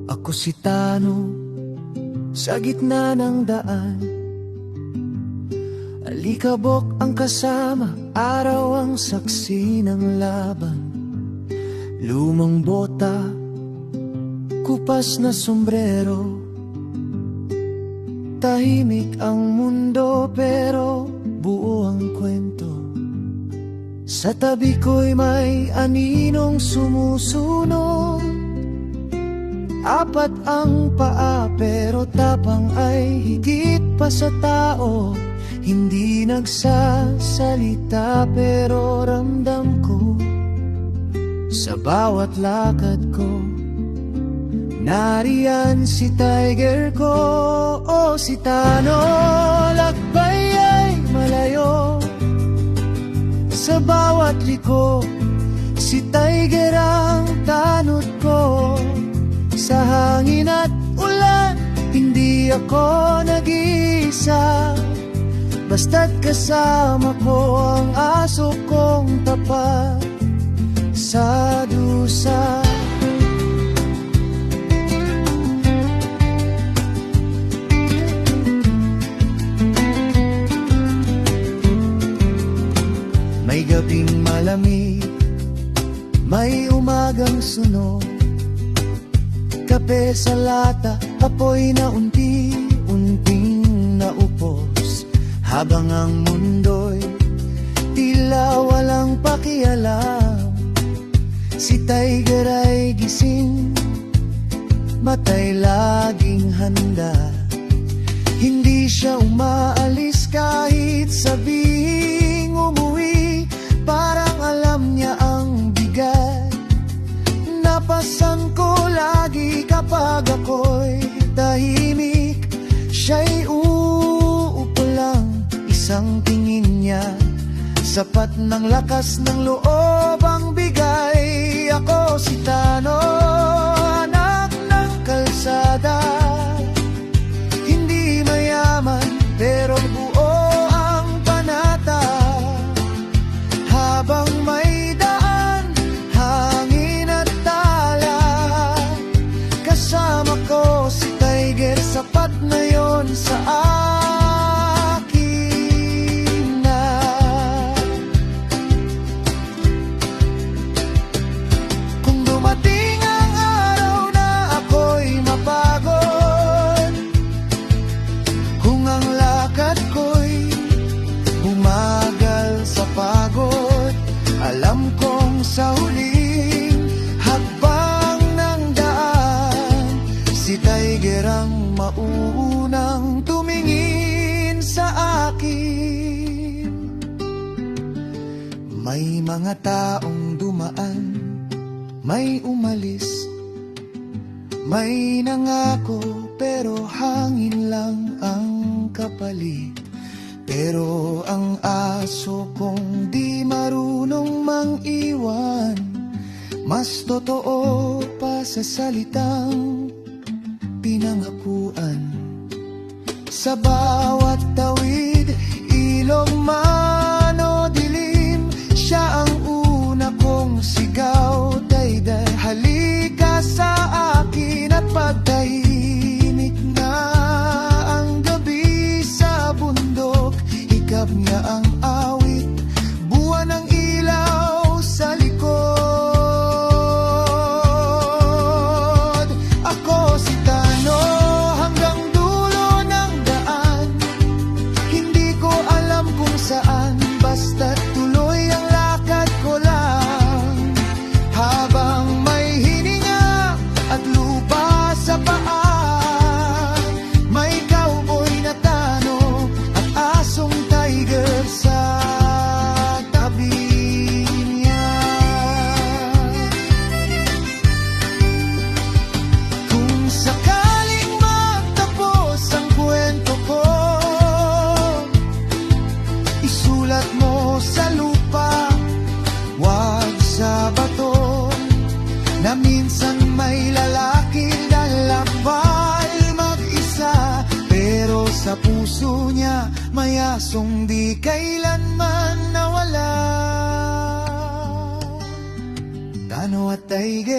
Ako si Tano, sa gitna ng daan. Alikabok ang kasama, araw ang saksi ng laban. Lumang bota, kupas na sombrero. Tahimik ang mundo pero buo ang kwento. Sa tabi ko'y may aninong sumusunod. Apat ang paa pero tapang ay higit pa sa tao. Hindi nagsasalita pero ramdam ko sa bawat lakad ko. Nariyan si tiger ko, o si Tano. Lakbay ay malayo, sa bawat liko si tiger ang tanod ko. Sa hangin at ulan, hindi ako nag-iisa. Basta't kasama ko ang aso kong tapat sa dusa. May gabing malamig, may umagang sunog. Kape sa lata, apoy na unti-unting naupos. Habang ang mundo'y tila walang pakialam. Si tiger ay gising, matay laging handa. Hindi siya umaalis kahit sabihing umuwi. Parang alam niya ang bigat. Napasan ko lagi kapag ako'y tahimik. Siya'y uupo lang, isang tingin niya sapat ng lakas ng loob ang bigay. Ako si Tano, anak ng kalsada. Hindi mayaman pero buo ang panata. Habang may daan, hangin at tala, kasama ko si tiger, sapat na yon sa akin na. Kung dumating ang araw na ako'y mapagod, kung ang lakad ko'y bumagal sa pagod, alam kong sa huling hakbang ng daan, si tiger ang mauunang tumingin sa akin. May mga taong dumaan, may umalis, may nangako pero hangin lang ang kapalit. Pero ang aso kong di marunong mang-iwan, mas totoo pa sa salitang pinangakuan. Sa bawat tawid, ilog man o dilim, siya ang una kong sigaw. Dayday, halika sa akin at pagtahimik na ang gabi sa bundok. Hikap niya ang awit, buwan ng ilaw sa likod. Ako si Tano, hanggang dulo ng daan. Hindi ko alam kung saan Sa puso niya may asong di kailanman nawala. Tano at taige